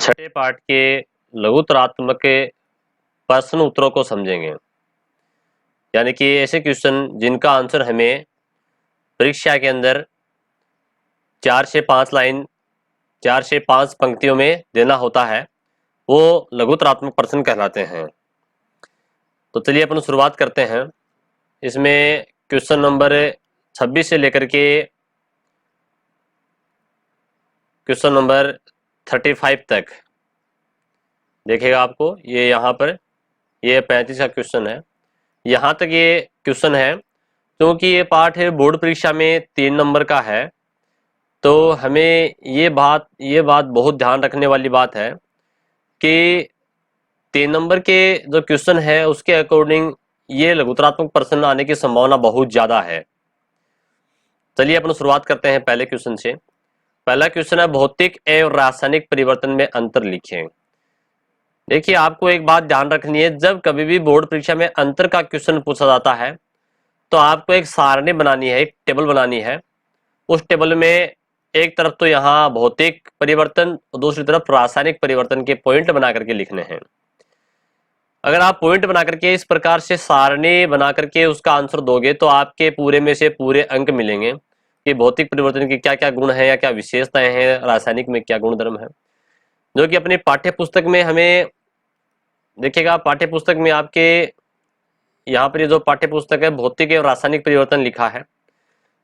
छठे पाठ के लघुतरात्मक के प्रश्न उत्तरों को समझेंगे। यानी कि ऐसे क्वेश्चन जिनका आंसर हमें परीक्षा के अंदर 4 से 5 लाइन 4 से 5 पंक्तियों में देना होता है, वो लघुतरात्मक प्रश्न कहलाते हैं। तो चलिए अपन शुरुआत करते हैं। इसमें क्वेश्चन नंबर 26 से लेकर के क्वेश्चन नंबर 35 तक देखिएगा आपको, ये यहाँ पर ये 35 का क्वेश्चन है। यहाँ तक ये क्वेश्चन है क्योंकि ये पाठ बोर्ड परीक्षा में 3 नंबर का है, तो हमें ये बात बहुत ध्यान रखने वाली बात है कि 3 नंबर के जो क्वेश्चन है उसके अकॉर्डिंग ये लघुतरात्मक प्रश्न आने की संभावना बहुत ज़्यादा है। चलिए अपन शुरुआत करते हैं पहले क्वेश्चन से। पहला क्वेश्चन है भौतिक एवं रासायनिक परिवर्तन में अंतर लिखें। देखिए आपको एक बात ध्यान रखनी है, जब कभी भी बोर्ड परीक्षा में अंतर का क्वेश्चन पूछा जाता है तो आपको एक सारणी बनानी है, एक टेबल बनानी है। उस टेबल में एक तरफ तो यहाँ भौतिक परिवर्तन और दूसरी तरफ रासायनिक परिवर्तन के पॉइंट बना करके लिखने हैं। अगर आप पॉइंट बना करके इस प्रकार से सारणी बना करके उसका आंसर दोगे तो आपके पूरे में से पूरे अंक मिलेंगे कि भौतिक परिवर्तन के क्या क्या गुण हैं या क्या विशेषताएं हैं, रासायनिक में क्या गुण धर्म है, जो कि अपनी पाठ्य पुस्तक में हमें देखिएगा। पाठ्य पुस्तक में आपके यहाँ पर जो पाठ्य पुस्तक है भौतिक एवं रासायनिक परिवर्तन लिखा है,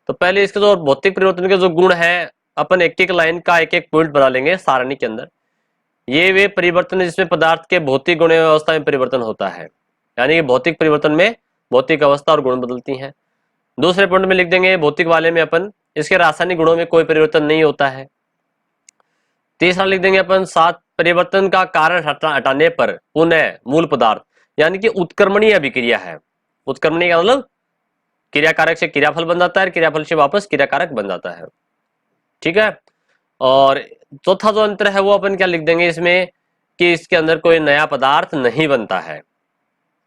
तो पहले इसके जो भौतिक परिवर्तन के जो गुण है अपन एक एक लाइन का एक एक पॉइंट बना लेंगे सारणी के अंदर। ये वे परिवर्तन है जिसमें पदार्थ के भौतिक गुण एवं अवस्था में परिवर्तन होता है, यानी कि भौतिक परिवर्तन में भौतिक अवस्था और गुण बदलती हैं। दूसरे पॉइंट में लिख देंगे भौतिक वाले में अपन इसके रासायनिक गुणों में कोई परिवर्तन नहीं होता है। तीसरा लिख देंगे अपन 7 परिवर्तन का कारण हटाने पर पुनः मूल पदार्थ, यानी कि उत्क्रमणीय अभिक्रिया है। उत्क्रमणीय का मतलब क्रिया कारक से क्रियाफल बन जाता है, क्रियाफल से वापस क्रिया कारक बन जाता है। ठीक है। और चौथा जो अंतर है वो अपन क्या लिख देंगे इसमें कि इसके अंदर कोई नया पदार्थ नहीं बनता है।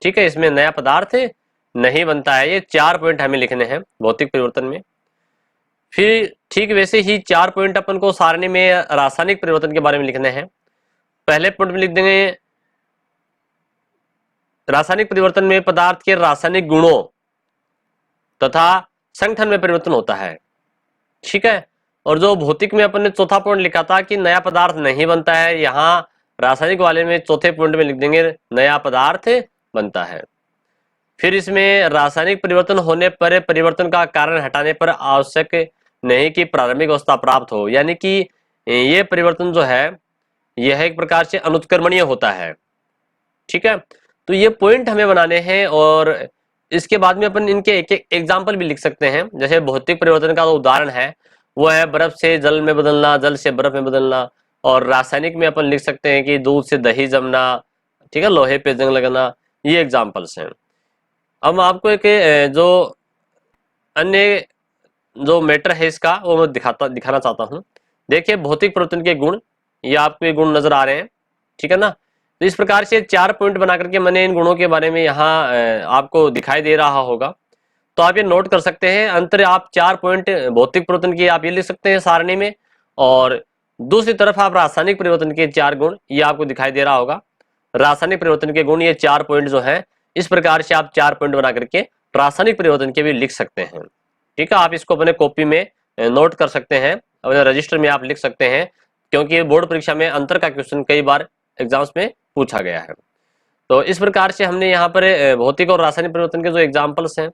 ठीक है, इसमें नया पदार्थ नहीं बनता है। ये 4 पॉइंट हमें लिखने हैं भौतिक परिवर्तन में। फिर ठीक वैसे ही 4 पॉइंट अपन को सारणी में रासायनिक परिवर्तन के बारे में लिखने हैं। पहले पॉइंट में लिख देंगे रासायनिक परिवर्तन में पदार्थ के रासायनिक गुणों तथा संगठन में परिवर्तन होता है। ठीक है। और जो भौतिक में अपन ने चौथा पॉइंट लिखा था कि नया पदार्थ नहीं बनता है, यहाँ रासायनिक वाले में चौथे पॉइंट में लिख देंगे नया पदार्थ बनता है। फिर इसमें रासायनिक परिवर्तन होने पर परिवर्तन का कारण हटाने पर आवश्यक नहीं कि प्रारंभिक अवस्था प्राप्त हो, यानी कि ये परिवर्तन जो है यह एक प्रकार से अनुत्क्रमणीय होता है। ठीक है, तो ये पॉइंट हमें बनाने हैं और इसके बाद में अपन इनके एक एक एग्जाम्पल भी लिख सकते हैं। जैसे भौतिक परिवर्तन का जो उदाहरण है वो है बर्फ से जल में बदलना, जल से बर्फ में बदलना। और रासायनिक में अपन लिख सकते हैं कि दूध से दही जमना, ठीक है, लोहे पे जंग लगना। ये एग्जाम्पल्स हैं। अब आपको एक जो अन्य जो मैटर है इसका वो मैं दिखाना चाहता हूँ। देखिए भौतिक परिवर्तन के गुण, ये आपको ये गुण नजर आ रहे हैं। ठीक है ना। तो इस प्रकार से 4 पॉइंट बना करके मैंने इन गुणों के बारे में यहाँ आपको दिखाई दे रहा होगा, तो आप ये नोट कर सकते हैं। अंतर आप 4 पॉइंट भौतिक परिवर्तन की आप ये लिख सकते हैं सारणी में, और दूसरी तरफ आप रासायनिक परिवर्तन के 4 गुण ये आपको दिखाई दे रहा होगा। रासायनिक परिवर्तन के गुण ये 4 पॉइंट जो है इस प्रकार से आप 4 पॉइंट बना करके रासायनिक परिवर्तन के भी लिख सकते हैं। ठीक है, आप इसको अपने कॉपी में नोट कर सकते हैं, अपने रजिस्टर में आप लिख सकते हैं, क्योंकि बोर्ड परीक्षा में अंतर का क्वेश्चन कई बार एग्जाम्स में पूछा गया है। तो इस प्रकार से हमने यहाँ पर भौतिक और रासायनिक परिवर्तन के जो एग्जाम्पल्स हैं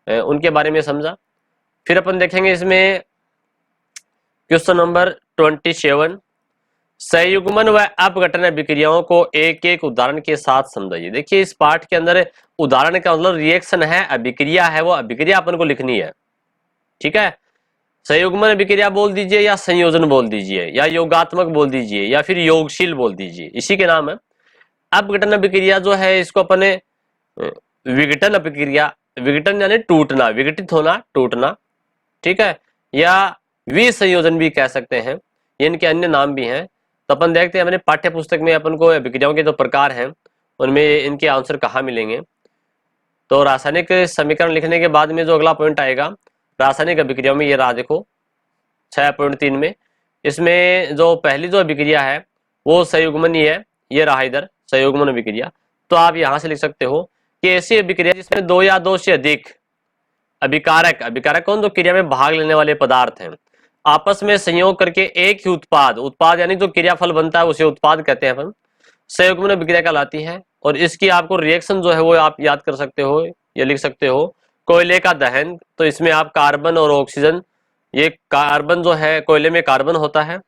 उनके बारे में समझा। फिर अपन देखेंगे इसमें क्वेश्चन नंबर 27, संयुग्मन व अपघटन अभिक्रियाओं को एक एक उदाहरण के साथ समझाइए। देखिए इस पाठ के अंदर उदाहरण का मतलब रिएक्शन है, अभिक्रिया है, वो अभिक्रिया अपन को लिखनी है। ठीक है, संयुग्मन अभिक्रिया बोल दीजिए या संयोजन बोल दीजिए या योगात्मक बोल दीजिए या फिर योगशील बोल दीजिए, इसी के नाम है। अपघटन अभिक्रिया जो है इसको अपने विघटन अभिक्रिया, विघटन यानी टूटना, विघटित होना, टूटना, ठीक है, या विसंयोजन भी कह सकते हैं। ये इनके अन्य नाम भी हैं। तो अपन देखते हैं अपने पाठ्य पुस्तक में अपन को अभिक्रियाओं के जो प्रकार हैं उनमें इनके आंसर कहाँ मिलेंगे। तो रासायनिक समीकरण लिखने के बाद में जो अगला पॉइंट आएगा रासायनिक अभिक्रियाओं में, ये रहा देखो 6.3 में। इसमें जो पहली जो अभिक्रिया है वो संयुग्मन ही है, ये रहा इधर संयुग्मन अभिक्रिया। तो आप यहां से लिख सकते हो कि ऐसी अभिक्रिया जिसमें दो या दो से अधिक अभिकारक, अभिकारक कौन, जो क्रिया में भाग लेने वाले पदार्थ हैं, आपस में संयोग करके एक ही उत्पाद, उत्पाद यानी जो क्रियाफल बनता है उसे उत्पाद कहते हैं अपन, संयुग्मन अभिक्रिया कहलाती है। और इसकी आपको रिएक्शन जो है वो आप याद कर सकते हो या लिख सकते हो। कोयले का दहन, तो इसमें आप कार्बन और ऑक्सीजन, ये कार्बन जो है कोयले में कार्बन होता है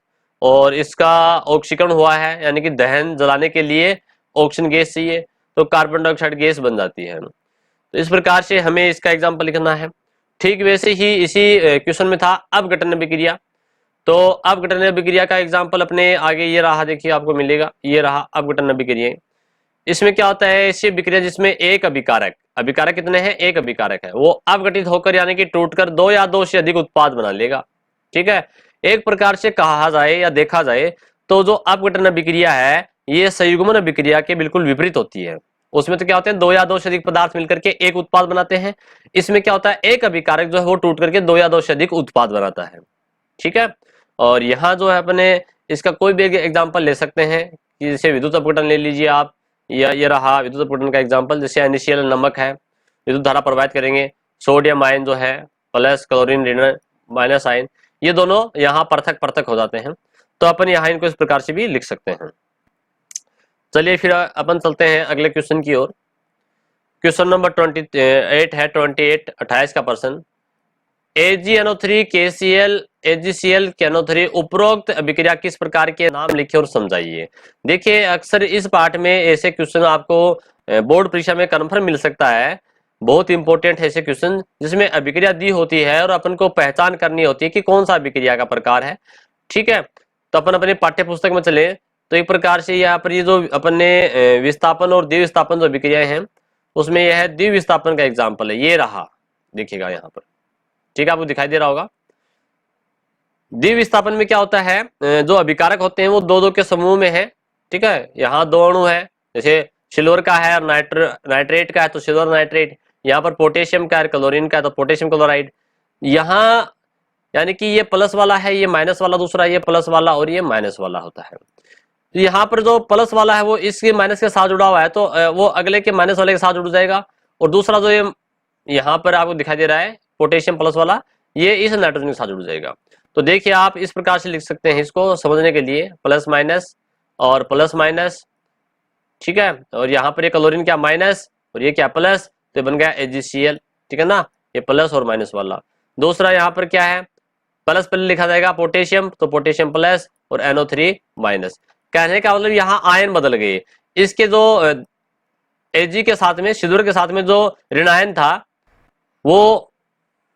और इसका ऑक्सीकरण हुआ है, यानी कि दहन जलाने के लिए ऑक्सीजन गैस चाहिए, तो कार्बन डाइऑक्साइड गैस बन जाती है। तो इस प्रकार से हमें इसका एग्जाम्पल लिखना है। ठीक वैसे ही इसी क्वेश्चन में था अपघटन अभिक्रिया। तो अपघटन अभिक्रिया का एग्जाम्पल अपने आगे ये रहा, देखिए आपको मिलेगा, ये रहा अपघटन अभिक्रिया। इसमें क्या होता है, ऐसी अभिक्रिया जिसमें एक अभिकारक, अभिकारक कितने हैं, एक अभिकारक है, वो अपघटित होकर यानी कि टूटकर दो या दो से अधिक उत्पाद बना लेगा। ठीक है, एक प्रकार से कहा जाए या देखा जाए तो जो अपघटन अभिक्रिया है ये संयुग्मन अभिक्रिया के बिल्कुल विपरीत होती है। उसमें तो क्या होते हैं, दो या दो से अधिक पदार्थ मिलकर के एक उत्पाद बनाते हैं। इसमें क्या होता है, एक अभिकारक जो है वो टूट करके दो या दो से अधिक उत्पाद बनाता है। ठीक है, और यहाँ जो है अपने इसका कोई भी एग्जाम्पल ले सकते हैं कि जैसे विद्युत अपघटन ले लीजिए आप, या ये रहा विद्युत अपघटन का एग्जाम्पल। जैसे NaCl नमक है, विद्युत धारा प्रवाहित करेंगे, सोडियम आयन जो है प्लस, क्लोरीन ऋण माइनस आयन, ये दोनों यहाँ पृथक पृथक हो जाते हैं। तो अपन यहाँ इनको इस प्रकार से भी लिख सकते हैं। चलिए फिर अपन चलते हैं अगले क्वेश्चन की ओर। क्वेश्चन नंबर 28 है, 28 का प्रश्न। AgNO3 KCl AgCl KNO3 उपरोक्त अभिक्रिया किस प्रकार के नाम लिखे और समझाइए। देखिए अक्सर इस पाठ में ऐसे क्वेश्चन आपको बोर्ड परीक्षा में कन्फर्म मिल सकता है। बहुत इंपॉर्टेंट है ऐसे क्वेश्चन जिसमें अभिक्रिया दी होती है और अपन को पहचान करनी होती है कि कौन सा अभिक्रिया का प्रकार है। ठीक है, तो अपन अपने पाठ्य पुस्तक में चले तो एक प्रकार से यहाँ पर ये जो अपन ने विस्थापन और द्विविस्थापन जो अभिक्रियाएं हैं उसमें यह है द्विविस्थापन का एग्जाम्पल है, ये रहा देखिएगा यहाँ पर। ठीक है, आपको दिखाई दे रहा होगा। द्विविस्थापन में क्या होता है, जो अभिकारक होते हैं वो दो दो के समूह में है। ठीक है, यहाँ दो अणु है, जैसे सिल्वर का है और नाइट्रेट का है तो सिल्वर नाइट्रेट, यहाँ पर पोटेशियम का है, क्लोरीन का है तो पोटेशियम क्लोराइड। यहाँ यानी कि ये प्लस वाला है, ये माइनस वाला दूसरा, ये प्लस वाला और ये माइनस वाला होता है। तो यहाँ पर जो प्लस वाला है वो इसके माइनस के साथ जुड़ा हुआ है तो वो अगले के माइनस वाले के साथ जुड़ जाएगा। और दूसरा जो ये यहाँ पर आपको दिखाई दे रहा है पोटेशियम प्लस वाला, ये इस नाइट्रोजन के साथ जुड़ जाएगा। तो देखिए आप इस प्रकार से लिख सकते हैं इसको समझने के लिए, प्लस माइनस और प्लस माइनस। ठीक है, और यहाँ पर ये क्लोरीन क्या माइनस और ये क्या प्लस, तो ये बन गया AgCl। ठीक है ना, ये प्लस और माइनस वाला। दूसरा यहाँ पर क्या है, प्लस पहले लिखा जाएगा पोटेशियम, तो पोटेशियम प्लस और NO3 माइनस। कहने का मतलब यहाँ आयन बदल गए, इसके जो Ag के साथ में, सिल्वर के साथ में जो ऋण आयन था वो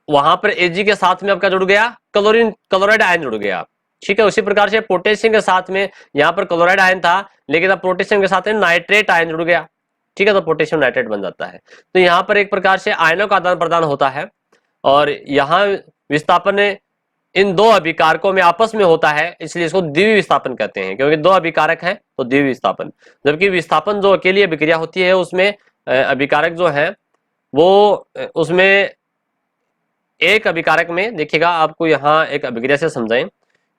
वहां पर Ag के साथ में आपका जुड़ गया क्लोरीन, क्लोराइड आयन जुड़ गया। ठीक है, उसी प्रकार से पोटेशियम के साथ में यहाँ पर क्लोराइड आयन था लेकिन अब पोटेशियम के साथ में नाइट्रेट आयन जुड़ गया। ठीक है, तो पोटेशियम नाइट्रेट बन जाता है। तो यहाँ पर एक प्रकार से आयनों का आदान प्रदान होता है और यहाँ विस्थापन इन दो अभिकारकों में आपस में होता है, इसलिए इसको द्विविस्थापन कहते हैं, क्योंकि दो अभिकारक हैं तो द्विविस्थापन। जबकि विस्थापन जो अकेली अभिक्रिया होती है उसमें अभिकारक जो है वो उसमें एक अभिकारक में देखिएगा, आपको यहाँ एक अभिक्रिया से समझाएं।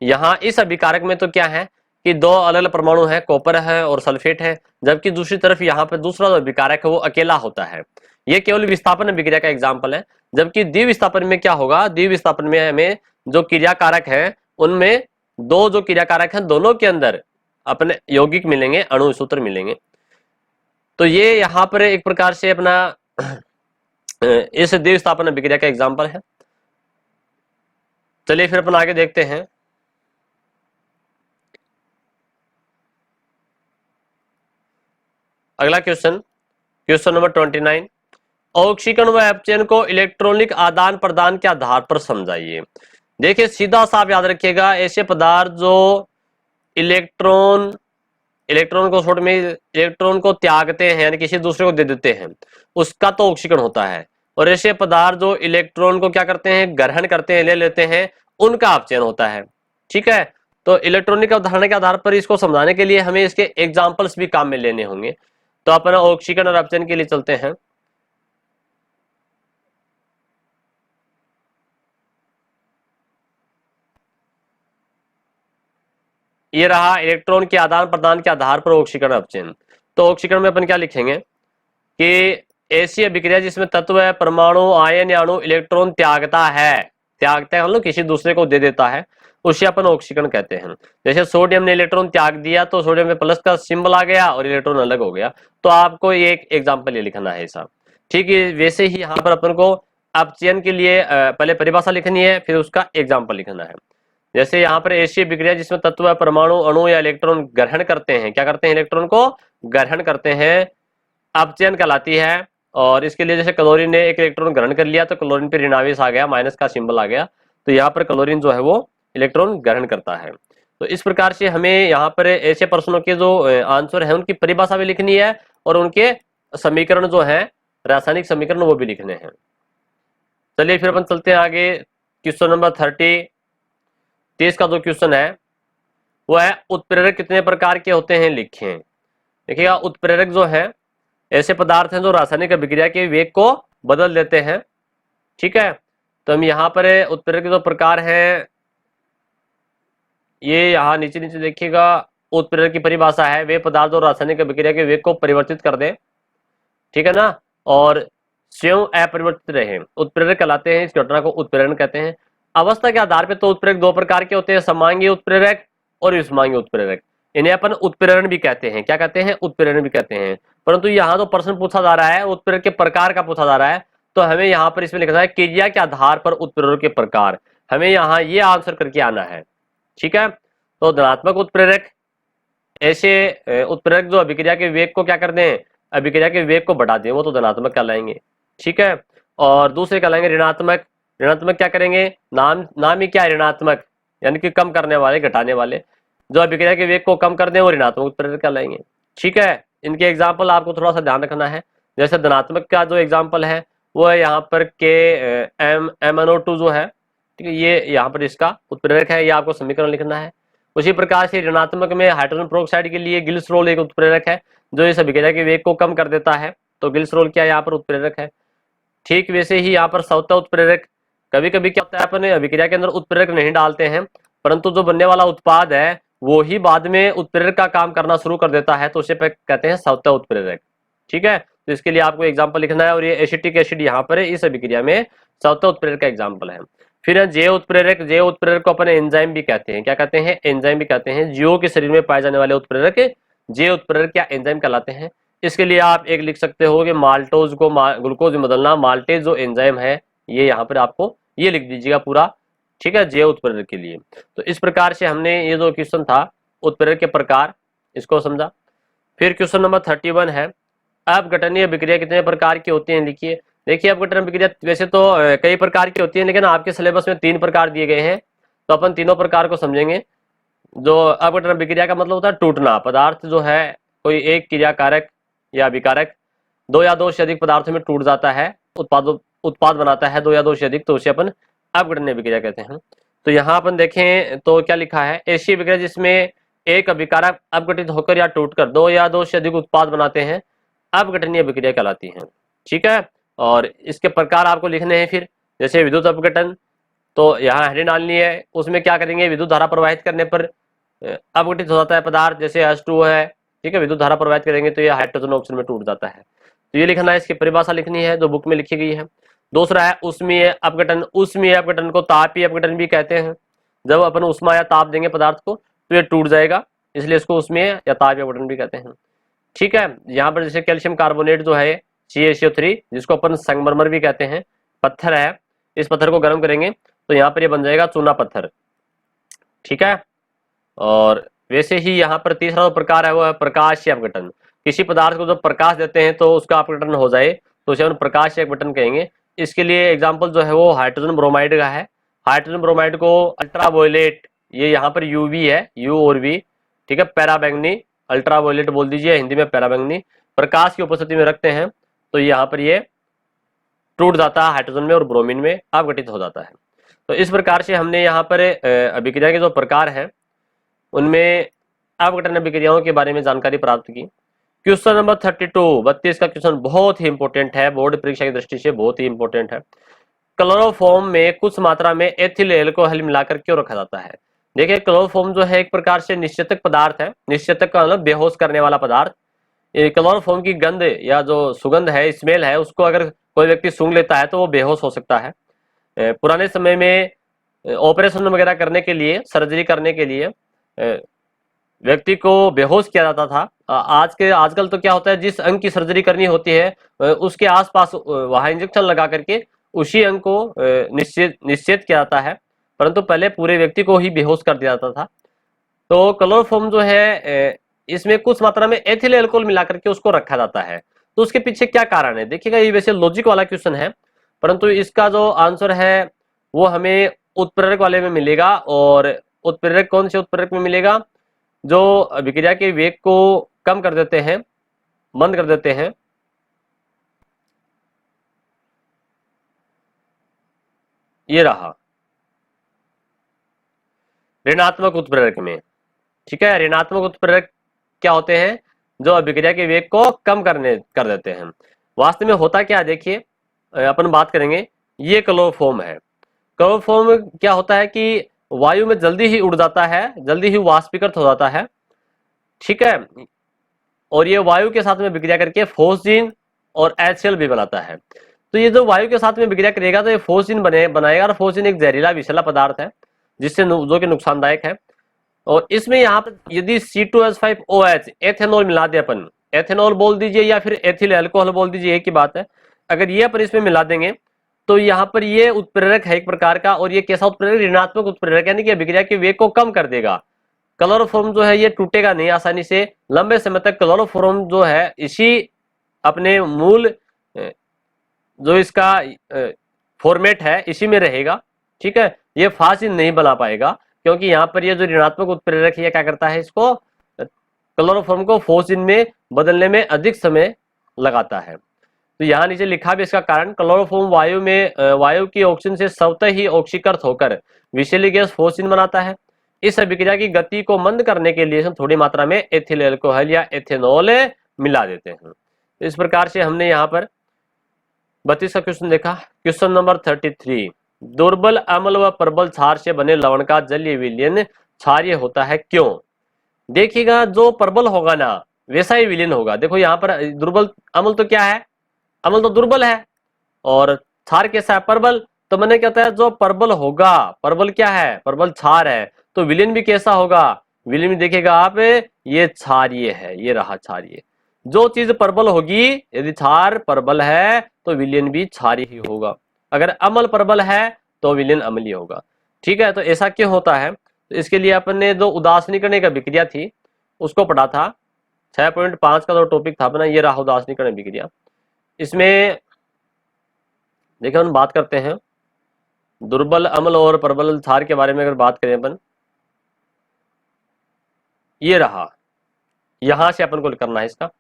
यहाँ इस अभिकारक में तो क्या है कि दो अलग अलग परमाणु है, कॉपर है और सल्फेट है, जबकि दूसरी तरफ यहाँ पे दूसरा जो अभिकारक है वो अकेला होता है। ये केवल विस्थापन अभिक्रिया का एग्जाम्पल है। जबकि द्विविस्थापन में क्या होगा, द्विविस्थापन में हमें जो क्रियाकारक है उनमें दो जो क्रियाकारक है दोनों के अंदर अपने यौगिक मिलेंगे, अणु सूत्र मिलेंगे। तो ये यहाँ पर एक प्रकार से अपना इस द्विविस्थापन अभिक्रिया का एग्जाम्पल है। चलिए फिर अपन आगे देखते हैं। अगला क्वेश्चन, क्वेश्चन नंबर 29। ऑक्सीकरण व अपचयन को इलेक्ट्रॉनिक आदान प्रदान के आधार पर समझाइए। देखिए सीधा सा आप याद रखिएगा, ऐसे पदार्थ जो इलेक्ट्रॉन इलेक्ट्रॉन को छोड़ में इलेक्ट्रॉन को त्यागते हैं यानी किसी दूसरे को दे देते हैं उसका तो ऑक्सीकरण होता है। और ऐसे पदार्थ जो इलेक्ट्रॉन को क्या करते हैं, ग्रहण करते हैं, ले लेते हैं, उनका अपचयन होता है। ठीक है, तो इलेक्ट्रॉनिक अवधारणा के आधार पर इसको समझाने के लिए हमें इसके एग्जाम्पल्स भी काम में लेने होंगे। तो अपना ऑक्सीकरण और अपचयन के लिए चलते हैं। ये रहा इलेक्ट्रॉन के आदान प्रदान के आधार पर ऑक्सीकरण अपचयन। तो ऑक्सीकरण में अपन क्या लिखेंगे कि ऐसी अभिक्रिया जिसमें तत्व है, परमाणु, आयन या अणु इलेक्ट्रॉन त्यागता है मतलब किसी दूसरे को दे देता है, उसे अपन ऑक्सीकरण कहते हैं। जैसे सोडियम ने इलेक्ट्रॉन त्याग दिया तो सोडियम में प्लस का सिंबल आ गया और इलेक्ट्रॉन अलग हो गया। तो आपको ये एक एग्जाम्पल ये लिखना है ऐसा, ठीक है। वैसे ही यहाँ पर अपन को अपचयन के लिए पहले परिभाषा लिखनी है, फिर उसका एग्जाम्पल लिखना है। जैसे यहाँ पर ऐसी अभिक्रिया जिसमें तत्व, परमाणु, अणु या इलेक्ट्रॉन ग्रहण करते हैं, क्या करते हैं, इलेक्ट्रॉन को ग्रहण करते हैं, अपचयन कहलाती है। और इसके लिए जैसे क्लोरीन ने एक इलेक्ट्रॉन ग्रहण कर लिया तो क्लोरीन पे ऋणावेश आ गया, माइनस का सिंबल आ गया, तो यहाँ पर क्लोरीन जो है वो इलेक्ट्रॉन ग्रहण करता है। तो इस प्रकार से हमें यहाँ पर ऐसे प्रश्नों के जो आंसर है उनकी परिभाषा भी लिखनी है और उनके समीकरण जो है, रासायनिक समीकरण, वो भी लिखने हैं। चलिए फिर अपन चलते हैं आगे। क्वेश्चन नंबर 30 का जो क्वेश्चन है वो है उत्प्रेरक कितने प्रकार के होते हैं, लिखें। देखिएगा, उत्प्रेरक जो है ऐसे पदार्थ हैं जो रासायनिक अभिक्रिया के वेग को बदल देते हैं, ठीक है। तो हम यहाँ पर उत्प्रेरक के जो प्रकार हैं ये यहाँ नीचे नीचे देखिएगा। उत्प्रेरक की परिभाषा है वे पदार्थ जो रासायनिक अभिक्रिया के वेग को परिवर्तित कर दे, ठीक है ना, और स्वयं अपरिवर्तित रहे, उत्प्रेरक कहलाते हैं। इस घटना को उत्प्रेरण कहते हैं। अवस्था के आधार पर तो उत्प्रेरक दो प्रकार के होते हैं, समांगीय उत्प्रेरक और विषमांगीय उत्प्रेरक। इन्हें अपन उत्प्रेरण भी कहते हैं, क्या कहते हैं, उत्प्रेरण भी कहते हैं। परंतु यहाँ तो प्रश्न पूछा जा रहा है उत्प्रेरक के प्रकार का पूछा जा रहा है, तो हमें यहाँ पर इसमें लिखना है क्रिया के आधार पर उत्प्रेरक के प्रकार। हमें यहाँ ये आंसर करके आना है, ठीक है। तो धनात्मक उत्प्रेरक ऐसे उत्प्रेरक जो अभिक्रिया के वेग को क्या कर दें, अभिक्रिया के वेग को बढ़ा दें, वो तो धनात्मक कहलाएंगे, ठीक है। और दूसरे कहलाएंगे ऋणात्मक। ऋणात्मक क्या करेंगे, नाम ही क्या है, ऋणात्मक, यानी कि कम करने वाले, घटाने वाले। जो अभिक्रिया के वेग को कम कर दें वो ऋणात्मक उत्प्रेरक कहलाएंगे, ठीक है। इनके एग्जाम्पल आपको थोड़ा सा ध्यान रखना है। जैसे धनात्मक का जो एग्जाम्पल है वो है यहाँ पर MnO2 जो है, ठीक है, ये यहाँ पर इसका उत्प्रेरक है, ये आपको समीकरण लिखना है। उसी प्रकार से ऋणात्मक में हाइड्रोजन पेरोक्साइड के लिए ग्लिसरॉल एक उत्प्रेरक है जो इस अभिक्रिया के वेग को कम कर देता है, तो ग्लिसरॉल क्या यहाँ पर उत्प्रेरक है। ठीक वैसे ही यहाँ पर सवता उत्प्रेरक, कभी कभी क्या होता है अपन अभिक्रिया के अंदर उत्प्रेरक नहीं डालते हैं, परंतु जो बनने वाला उत्पाद है वो ही बाद में उत्प्रेरक का काम करना शुरू कर देता है, तो उसे कहते हैं सवता उत्प्रेरक, ठीक है। तो इसके लिए आपको एग्जाम्पल लिखना है, और ये एसिटिक एसिड यहाँ पर इस अभिक्रिया में सवता उत्प्रेरक का एग्जाम्पल है। फिर जैव उत्प्रेरक, जैव उत्प्रेरक को अपन एंजाइम भी कहते हैं, क्या कहते हैं, एंजाइम भी कहते हैं। जीवों के शरीर में पाए जाने वाले उत्प्रेरक जैव उत्प्रेरक या एंजाइम कहलाते हैं। इसके लिए आप एक लिख सकते हो कि माल्टोज को ग्लूकोज में बदलना, माल्टेज जो एंजाइम है ये यहाँ पर आपको ये लिख दीजिएगा पूरा, ठीक है, जैव उत्प्रेरक के लिए। तो इस प्रकार से हमने ये जो क्वेश्चन था उत्प्रेरक के प्रकार, इसको समझा। फिर क्वेश्चन नंबर 31 है अपघटनीय अभिक्रिया कितने प्रकार की होती है, लिखिए। देखिए, अपघटन अभिक्रिया वैसे तो कई प्रकार की होती है, लेकिन आपके सिलेबस में 3 प्रकार दिए गए हैं, तो अपन तीनों प्रकार को समझेंगे। जो अपघटन अभिक्रिया का मतलब होता है टूटना, पदार्थ जो है कोई एक क्रियाकारक या अभिकारक 2 या 2 से अधिक पदार्थों में टूट जाता है, उत्पाद बनाता है 2 या 2 से अधिक, तो उसे अपन अपघटनीय अभिक्रिया कहते हैं। तो यहाँ अपन देखें तो क्या लिखा है, ऐसी अभिक्रिया जिसमें एक अभिकारक अपघटित होकर या टूटकर 2 या 2 से अधिक उत्पाद बनाते हैं अपघटनीय अभिक्रिया कहलाती है, ठीक है। और इसके प्रकार आपको लिखने हैं। फिर जैसे विद्युत अपघटन, तो यहाँ हेडिंग डालनी है, उसमें क्या करेंगे, विद्युत धारा प्रवाहित करने पर अपघटित हो जाता है पदार्थ, जैसे H2 है, ठीक है, विद्युत धारा प्रवाहित करेंगे तो ये हाइड्रोजन ऑक्सीजन में टूट जाता है, तो ये लिखना है, इसकी परिभाषा लिखनी है जो बुक में लिखी गई है। दूसरा है उष्मीय अपघटन। उष्मीय अपघटन को तापीय अपघटन भी कहते हैं। जब अपन उष्मा या ताप देंगे पदार्थ को तो ये टूट जाएगा, इसलिए इसको उष्मीय या तापीय अपघटन भी कहते हैं, ठीक है। यहाँ पर जैसे कैल्शियम कार्बोनेट जो है CaCO3, जिसको अपन संगमरमर भी कहते हैं, पत्थर है, इस पत्थर को गर्म करेंगे तो यहाँ पर ये बन जाएगा चूना पत्थर, ठीक है। और वैसे ही यहाँ पर तीसरा प्रकार है वो है प्रकाशीय अपघटन। किसी पदार्थ को जब प्रकाश देते हैं तो उसका अपघटन हो जाए तो उसे हम प्रकाशीय अपघटन कहेंगे। इसके लिए एग्जाम्पल जो है वो हाइड्रोजन ब्रोमाइड का है। हाइड्रोजन ब्रोमाइड को अल्ट्रावायलेट, ये यहाँ पर UV है, U और V, ठीक है, पैराबैंगनी, अल्ट्रावायलेट बोल दीजिए, हिंदी में पैराबैंगनी, प्रकाश की उपस्थिति में रखते हैं तो यहाँ पर ये टूट जाता है, हाइड्रोजन में और ब्रोमीन में अपघटित हो जाता है। तो इस प्रकार से हमने यहाँ पर अभिक्रिया के जो प्रकार हैं उनमें अपघटन अभिक्रियाओं के बारे में जानकारी प्राप्त की। क्वेश्चन नंबर 32 का क्वेश्चन बहुत ही इंपॉर्टेंट है, बोर्ड परीक्षा की दृष्टि से बहुत ही इंपॉर्टेंट है। क्लोरोफॉर्म में कुछ मात्रा में एथिल एल्कोहल मिलाकर क्यों रखा जाता है। देखिए क्लोरोफॉर्म जो है एक प्रकार से निश्चेतक पदार्थ है। निश्चेतक का मतलब बेहोश करने वाला पदार्थ। ये क्लोरोफॉर्म की गंध या जो सुगंध है, स्मेल है, उसको अगर कोई व्यक्ति सूंघ लेता है तो वो बेहोश हो सकता है। पुराने समय में ऑपरेशन वगैरह करने के लिए, सर्जरी करने के लिए व्यक्ति को बेहोश किया जाता था। आजकल तो क्या होता है, जिस अंग की सर्जरी करनी होती है उसके आसपास वहां इंजेक्शन लगा करके उसी अंग को निश्चेत किया जाता है, परंतु पहले पूरे व्यक्ति को ही बेहोश कर दिया जाता था। तो क्लोरोफॉर्म जो है इसमें कुछ मात्रा में एथिल एल्कोहल मिला करके उसको रखा जाता है। तो उसके पीछे क्या कारण है, देखिएगा ये वैसे लॉजिक वाला क्वेश्चन है, परंतु इसका जो आंसर है वो हमें उत्प्रेरक वाले में मिलेगा। और उत्प्रेरक कौन से उत्प्रेरक में मिलेगा, जो अभिक्रिया के वेग को कम कर देते हैं, मंद कर देते हैं। ये रहा ऋणात्मक उत्प्रेरक में। ठीक है, ऋणात्मक उत्प्रेरक क्या होते हैं, जो अभिक्रिया के वेग को कम कर देते हैं। वास्तव में होता क्या है, देखिए अपन बात करेंगे। ये क्लोरोफॉर्म है। क्लोरोफॉर्म क्या होता है कि वायु में जल्दी ही उड़ जाता है, जल्दी ही वाष्पीकृत हो जाता है। ठीक है, और ये वायु के साथ में विक्रिया करके फोस्जीन और HCl भी बनाता है। तो ये जो वायु के साथ में विक्रिया करेगा तो ये फोस्जीन बनाएगा, और फोस्जीन एक जहरीला विषैला पदार्थ है जिससे जो कि नुकसानदायक है। और इसमें यहाँ पर यदि C2H5OH एथेनॉल मिला दे, अपन एथेनॉल बोल दीजिए या फिर एथिल अल्कोहल बोल दीजिए, एक ही बात है। अगर ये अपन इसमें मिला देंगे तो यहाँ पर ये उत्प्रेरक है एक प्रकार का, और ये कैसा उत्प्रेरक, ऋणात्मक उत्प्रेरक, यानी कि अभिक्रिया के वेग को कम कर देगा। क्लोरोफॉर्म जो है ये टूटेगा नहीं आसानी से, लंबे समय तक क्लोरोफॉर्म जो है इसी अपने मूल जो इसका फॉर्मेट है इसी में रहेगा। ठीक है, ये फास्ट नहीं बना पाएगा, क्योंकि यहाँ पर ये जो ऋणात्मक उत्प्रेरक है क्या करता है, इसको क्लोरोफॉर्म को फोस्जीन में बदलने में अधिक समय लगाता है। तो यहाँ नीचे लिखा भी इसका कारण, क्लोरोफॉर्म वायु की ऑक्सीजन से स्वतः ही ऑक्सीकृत होकर विषैली गैस फोस्जीन बनाता है। इस अभिक्रिया की गति को मंद करने के लिए हम थोड़ी मात्रा में एथिल अल्कोहल या एथेनॉल मिला देते हैं। इस प्रकार से हमने यहाँ पर 32 का क्वेश्चन देखा। क्वेश्चन नंबर 33, दुर्बल अम्ल व प्रबल क्षार से बने लवण का जलीय विलयन क्षारीय होता है, क्यों? देखिएगा जो प्रबल होगा ना वैसा ही विलीन होगा। देखो यहाँ पर दुर्बल अम्ल तो क्या है, अम्ल तो दुर्बल है, और क्षार कैसा है, प्रबल। तो मैंने कहता है जो प्रबल होगा, प्रबल क्या है, प्रबल क्षार है, तो विलीन भी कैसा होगा, विलीन भी देखिएगा आप, ये क्षारीय है, ये रहा क्षारीय। जो चीज प्रबल होगी, यदि क्षार प्रबल है तो विलीन भी क्षारीय ही होगा, अगर अम्ल प्रबल है तो विलीन अम्लीय होगा। ठीक है, तो ऐसा क्यों होता है, तो इसके लिए अपन ने जो उदासीनीकरण की अभिक्रिया थी उसको पढ़ा था। 6.5 का जो टॉपिक था अपना, ये रहा उदासीनीकरण अभिक्रिया। इसमें देखिए हम बात करते हैं दुर्बल अम्ल और प्रबल क्षार के बारे में। अगर बात करें अपन, ये रहा, यहां से अपन को करना है इसका,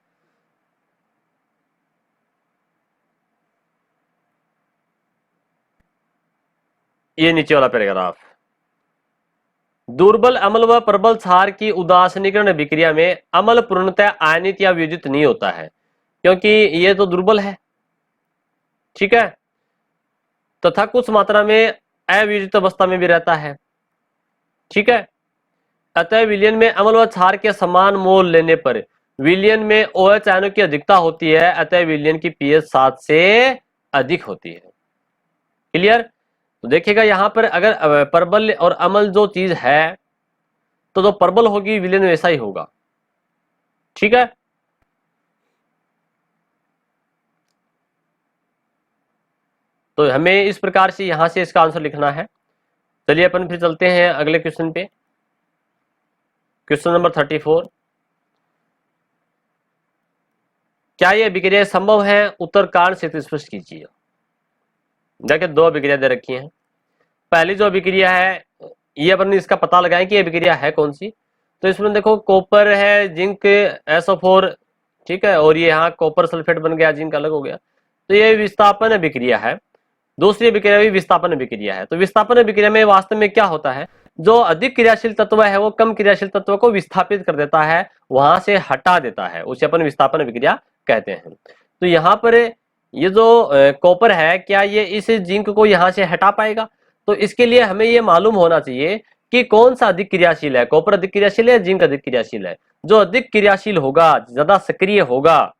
ये नीचे वाला पैराग्राफ। दुर्बल अम्ल व प्रबल क्षार की उदासीनीकरण अभिक्रिया में अम्ल पूर्णतः आयनित या वियोजित नहीं होता है, क्योंकि ये तो दुर्बल है। ठीक है, तथा कुछ मात्रा में अवियोजित अवस्था में भी रहता है। ठीक है, अतः विलयन में अम्ल व क्षार के समान मोल लेने पर विलयन में OH आयनों की अधिकता होती है, अतः विलयन की pH 7 से अधिक होती है। क्लियर? तो देखिएगा यहाँ पर अगर प्रबल और अम्ल जो चीज है, तो जो प्रबल होगी विलयन वैसा ही होगा। ठीक है, तो हमें इस प्रकार से यहां से इसका आंसर लिखना है। चलिए अपन फिर चलते हैं अगले क्वेश्चन पे। क्वेश्चन नंबर 34, क्या यह अभिक्रिया संभव है? उत्तर कारण से स्पष्ट कीजिए। देखिए दो अभिक्रिया दे रखी हैं। पहली जो अभिक्रिया है, ये अपन इसका पता लगाएं कि अभिक्रिया है कौन सी। तो इसमें देखो कॉपर है, जिंक SO4, ठीक है, और ये यहाँ कॉपर सल्फेट बन गया, जिंक अलग हो गया, तो ये विस्थापन अभिक्रिया है। दूसरी अभिक्रिया भी विस्थापन अभिक्रिया है। तो विस्थापन अभिक्रिया में वास्तव में क्या होता है, जो अधिक क्रियाशील तत्व है वो कम क्रियाशील तत्व को विस्थापित कर देता है, वहां से हटा देता है, उसे अपन विस्थापन अभिक्रिया कहते हैं। तो यहाँ पर ये जो कॉपर है, क्या ये इस जिंक को यहाँ से हटा पाएगा? तो इसके लिए हमें ये मालूम होना चाहिए कि कौन सा अधिक क्रियाशील है, कॉपर अधिक क्रियाशील है, जिंक अधिक क्रियाशील है। जो अधिक क्रियाशील होगा, ज्यादा सक्रिय होगा,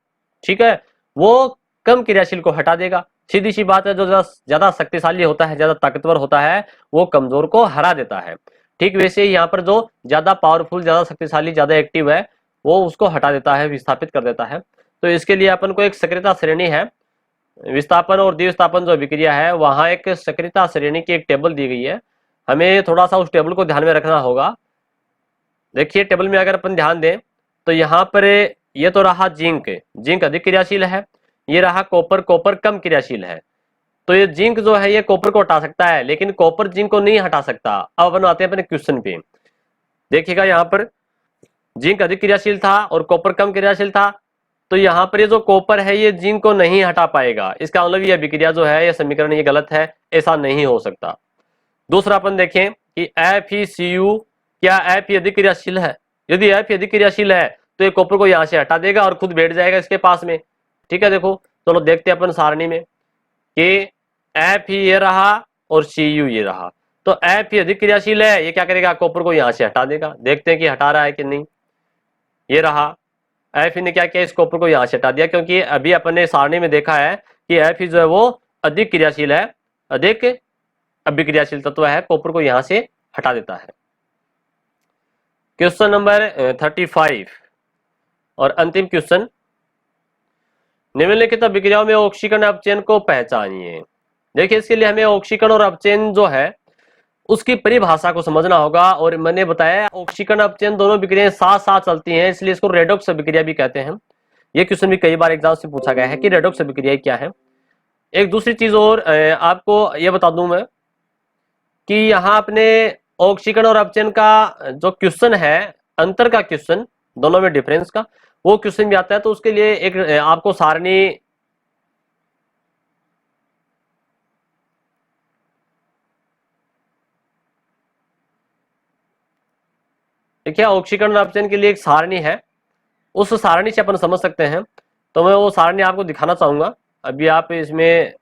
ठीक है, वो कम क्रियाशील को हटा देगा। सीधी सी बात है, जो ज्यादा शक्तिशाली होता है, ज्यादा ताकतवर होता है, वो कमजोर को हरा देता है। ठीक वैसे ही यहाँ पर जो ज्यादा पावरफुल, ज्यादा शक्तिशाली, ज्यादा एक्टिव है, वो उसको हटा देता है, विस्थापित कर देता है। तो इसके लिए अपन को एक सक्रियता श्रेणी है, विस्थापन और द्विविस्थापन जो अभिक्रिया है, वहां एक सक्रियता श्रेणी की एक टेबल दी गई है। हमें थोड़ा सा उस टेबल को ध्यान में रखना होगा। देखिए टेबल में अगर अपन ध्यान दें तो यहाँ पर ये तो रहा जिंक, जिंक अधिक क्रियाशील है। ये रहा कॉपर, कॉपर कम क्रियाशील है। तो ये जिंक जो है ये कॉपर को हटा सकता है, लेकिन कॉपर जिंक को नहीं हटा सकता। अब अपन आते हैं अपने क्वेश्चन पे। देखिएगा यहाँ पर जिंक अधिक क्रियाशील था और कॉपर कम क्रियाशील था, तो यहाँ पर ये जो कॉपर है ये जिंक को नहीं हटा पाएगा। इसका मतलब ये अभिक्रिया जो है, ये समीकरण ये गलत है, ऐसा नहीं हो सकता। दूसरा अपन देखें कि FeCu, क्या Fe अधिक क्रियाशील है? यदि Fe अधिक क्रियाशील है तो ये कॉपर को यहाँ से हटा देगा और खुद बैठ जाएगा इसके पास में। ठीक है, देखो चलो देखते हैं अपन सारणी में कि Fe ये रहा और Cu ये रहा। तो Fe अधिक क्रियाशील है, ये क्या करेगा, कॉपर को यहाँ से हटा देगा। देखते हैं कि हटा रहा है कि नहीं। ये रहा, Fe ने क्या किया, इस कॉपर को यहाँ से हटा दिया, क्योंकि अभी अपन ने सारणी में देखा है कि Fe जो है वो अधिक क्रियाशील है, अधिक अभिक्रियाशील तत्व है, कॉपर को यहां से हटा देता है। क्वेश्चन नंबर 35 और अंतिम क्वेश्चन, निम्नलिखित अभिक्रियाओं में ऑक्सीकरण अपचयन को पहचानिए। देखिए इसके लिए हमें ऑक्सीकरण और अपचयन जो है उसकी परिभाषा को समझना होगा। और मैंने बताया ऑक्सीकरण अपचयन दोनों अभिक्रियाएं साथ साथ चलती हैं, इसलिए इसको रेडॉक्स अभिक्रिया भी कहते हैं। ये क्वेश्चन भी कई बार एग्जाम से पूछा गया है कि रेडॉक्स अभिक्रिया क्या है। एक दूसरी चीज और आपको ये बता दूं मैं कि यहाँ अपने ऑक्सीकरण और अपचयन का जो क्वेश्चन है, अंतर का क्वेश्चन, दोनों में डिफरेंस का, वो क्वेश्चन भी आता है। तो उसके लिए एक आपको सारणी, देखिए ऑक्सीकरण और अपचयन के लिए एक सारणी है, उस सारणी से अपन समझ सकते हैं। तो मैं वो सारणी आपको दिखाना चाहूंगा। अभी आप इसमें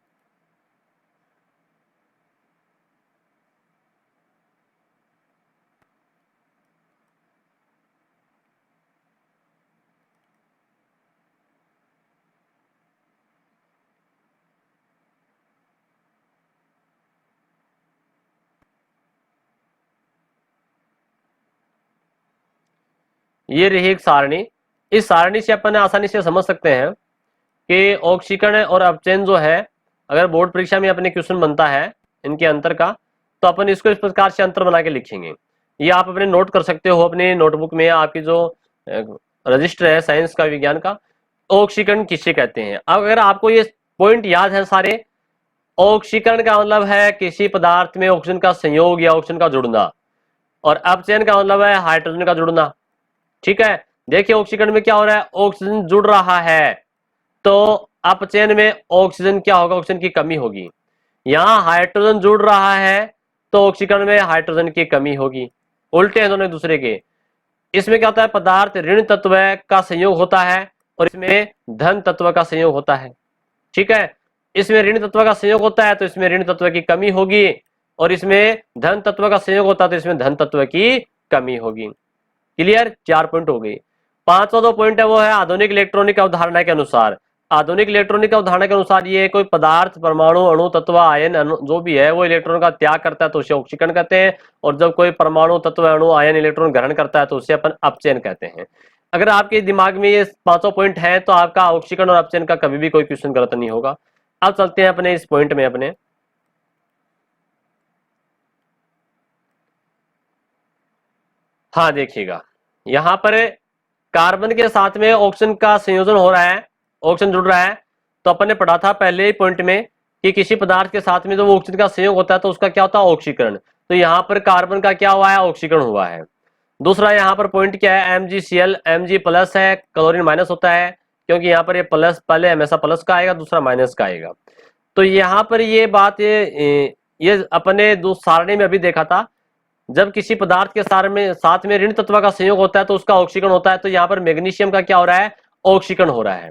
ये रही एक सारणी। इस सारणी से अपन आसानी से समझ सकते हैं कि ऑक्सीकरण और अपचयन जो है, अगर बोर्ड परीक्षा में अपने क्वेश्चन बनता है इनके अंतर का, तो अपन इसको इस प्रकार से अंतर बना के लिखेंगे। ये आप अपने नोट कर सकते हो अपने नोटबुक में, आपकी जो रजिस्टर है साइंस का, विज्ञान का। ऑक्सीकरण किसे कहते हैं, अब अगर आपको ये पॉइंट याद है सारे, ऑक्सीकरण का मतलब है किसी पदार्थ में ऑक्सीजन का संयोग या ऑक्सीजन का जुड़ना, और अपचयन का मतलब है हाइड्रोजन का जुड़ना। ठीक है, देखिए ऑक्सीकरण में क्या हो रहा है, ऑक्सीजन जुड़ रहा है, तो अपचयन में ऑक्सीजन क्या होगा, ऑक्सीजन की कमी होगी। यहां हाइड्रोजन जुड़ रहा है तो ऑक्सीकरण में हाइड्रोजन की कमी होगी। उल्टे हैं दोनों एक दूसरे के। इसमें क्या होता है, पदार्थ ऋण तत्व का संयोग होता है और इसमें धन तत्व का संयोग होता है। ठीक है, इसमें ऋण तत्व का संयोग होता है तो इसमें ऋण तत्व की कमी होगी, और इसमें धन तत्व का संयोग होता है तो इसमें धन तत्व की कमी होगी। क्लियर, 4 पॉइंट हो गई। पांचवा जो पॉइंट है वो है आधुनिक इलेक्ट्रॉनिक अवधारणा के अनुसार। आधुनिक इलेक्ट्रॉनिक अवधारणा के अनुसार ये कोई पदार्थ, परमाणु, अणु, तत्व, आयन जो भी है वो इलेक्ट्रॉन का त्याग करता है तो उसे ऑक्सीकरण कहते हैं, और जब कोई परमाणु, तत्व, अणु, आयन इलेक्ट्रॉन ग्रहण करता है तो उसे अपन अपचयन कहते हैं। अगर आपके दिमाग में ये पांचों पॉइंट है तो आपका ऑक्सीकरण और अपचयन का कभी भी कोई क्वेश्चन गलत नहीं होगा। अब चलते हैं अपने इस पॉइंट में अपने। हाँ देखिएगा, यहां पर कार्बन के साथ में ऑक्सीजन का संयोजन हो रहा है, ऑक्सीजन जुड़ रहा है। तो अपन ने पढ़ा था पहले ही पॉइंट में कि किसी पदार्थ के साथ में जब ऑक्सीजन का संयोग होता है तो उसका क्या होता है, ऑक्सीकरण। तो यहाँ पर कार्बन का क्या हुआ है, ऑक्सीकरण हुआ है। दूसरा यहाँ पर पॉइंट क्या है, MgCl, Mg प्लस है, क्लोरीन माइनस होता है, क्योंकि यहाँ पर ये प्लस पहले हमेशा प्लस का आएगा, दूसरा माइनस का आएगा। तो यहाँ पर ये बात ये अपने दो सारणी में अभी देखा था, जब किसी पदार्थ के साथ में ऋण तत्व का संयोग होता है तो उसका ऑक्सीकरण होता है। तो यहाँ पर मैग्नीशियम का क्या हो रहा है, ऑक्सीकरण हो रहा है।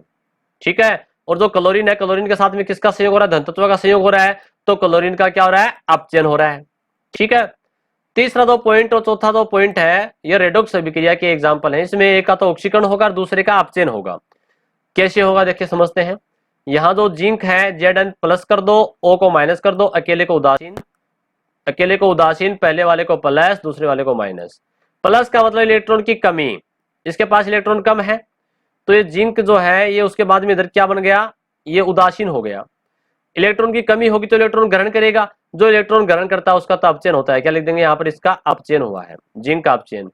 ठीक है, और जो क्लोरीन है, क्लोरीन के साथ में किसका संयोग हो रहा है, धन तत्व का संयोग हो रहा है, तो क्लोरीन का क्या हो रहा है, अपचयन हो रहा है। ठीक है, तीसरा दो पॉइंट और चौथा दो पॉइंट है, ये रेडॉक्स अभिक्रिया के एग्जाम्पल है। इसमें एक का तो ऑक्सीकरण होगा और दूसरे का अपचयन होगा। कैसे होगा देखिए समझते हैं। यहाँ जो जिंक है Zn प्लस कर दो, O को माइनस कर दो, अकेले को उदासीन, पहले वाले को प्लस, दूसरे वाले को माइनस। प्लस का मतलब इलेक्ट्रॉन की कमी, इसके पास इलेक्ट्रॉन कम है, तो ये जिंक जो है ये उसके बाद में इधर क्या बन गया, ये उदासीन हो गया। इलेक्ट्रॉन की कमी होगी तो इलेक्ट्रॉन ग्रहण करेगा, जो इलेक्ट्रॉन ग्रहण करता है उसका तो अपचयन होता है। क्या लिख देंगे यहाँ पर, इसका अपचयन हुआ है, जिंक का अपचयन।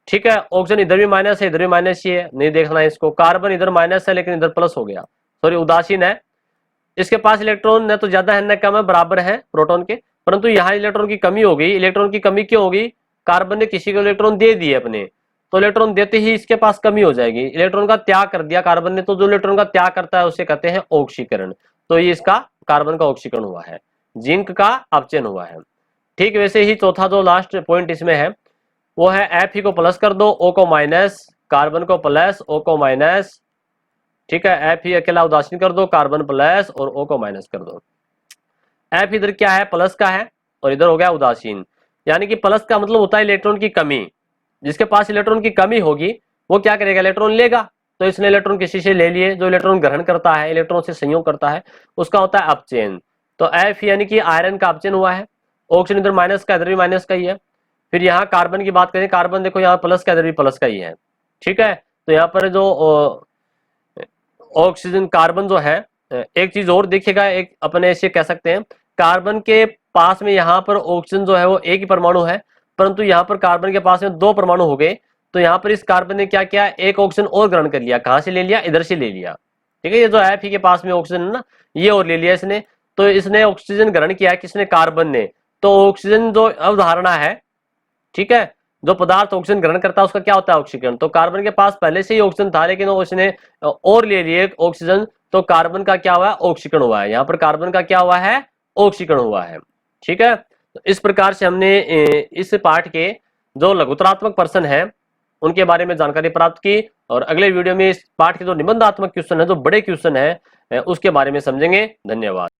ठीक है, ऑक्सीजन इधर भी माइनस है, इधर भी माइनस ही है, नहीं देखना है इसको। कार्बन इधर माइनस है लेकिन इधर प्लस हो गया, सॉरी उदासीन है। इसके पास इलेक्ट्रॉन न तो ज्यादा है न कम है, बराबर है प्रोटॉन के, परंतु यहाँ इलेक्ट्रॉन की कमी हो गई। इलेक्ट्रॉन की कमी क्यों होगी, कार्बन ने किसी को इलेक्ट्रॉन दे दिए अपने, तो इलेक्ट्रॉन देते ही इसके पास कमी हो जाएगी। इलेक्ट्रॉन का त्याग कर दिया कार्बन ने, तो जो इलेक्ट्रॉन का त्याग करता है उसे कहते हैं ऑक्सीकरण। तो ये इसका कार्बन का ऑक्सीकरण हुआ है, जिंक का अपचयन हुआ है। ठीक वैसे ही चौथा जो लास्ट पॉइंट इसमें है वो है Fe को प्लस कर दो, O को माइनस, कार्बन को प्लस, O को माइनस। ठीक है, Fe अकेला उदासीन कर दो, कार्बन प्लस और O को माइनस कर दो। F इधर क्या है, प्लस का है और इधर हो गया उदासीन, यानी कि प्लस का मतलब होता है इलेक्ट्रॉन की कमी। जिसके पास इलेक्ट्रॉन की कमी होगी वो क्या करेगा, इलेक्ट्रॉन लेगा। तो इसने इलेक्ट्रॉन किसी से ले लिए, जो इलेक्ट्रॉन ग्रहण करता है, इलेक्ट्रॉन से संयोग करता है, उसका होता है अपचयन। तो F यानी कि आयरन का अपचयन हुआ है। ऑक्सीजन इधर माइनस का, इधर भी माइनस का ही है। फिर यहाँ कार्बन की बात करें, कार्बन देखो यहाँ प्लस का, इधर भी प्लस का ही है। ठीक है, तो यहाँ पर जो ऑक्सीजन कार्बन जो है, एक चीज और देखिएगा, एक अपने ऐसे कह सकते हैं, कार्बन के पास में यहाँ पर ऑक्सीजन जो है वो एक ही परमाणु है, परंतु यहाँ पर कार्बन के पास में दो परमाणु हो गए। तो यहाँ पर इस कार्बन ने क्या किया, एक ऑक्सीजन और ग्रहण कर लिया। कहाँ से ले लिया, इधर से ले लिया। ठीक है, ये जो Fe के पास में ऑक्सीजन है ना, ये और ले लिया इसने। तो इसने ऑक्सीजन ग्रहण किया, किसने, कार्बन ने। तो ऑक्सीजन जो अवधारणा है, ठीक है, जो पदार्थ ऑक्सीजन ग्रहण करता है उसका क्या होता है, ऑक्सीकरण। तो कार्बन के पास पहले से ही ऑक्सीजन था लेकिन उसने और ले लिए ऑक्सीजन, तो कार्बन का क्या हुआ है, ऑक्सीकरण हुआ है। यहाँ पर कार्बन का क्या हुआ है, ऑक्सीकरण हुआ है। ठीक है, तो इस प्रकार से हमने इस पाठ के जो लघुतरात्मक प्रश्न है उनके बारे में जानकारी प्राप्त की, और अगले वीडियो में इस पाठ के जो निबंधात्मक क्वेश्चन है, जो बड़े क्वेश्चन है, उसके बारे में समझेंगे। धन्यवाद।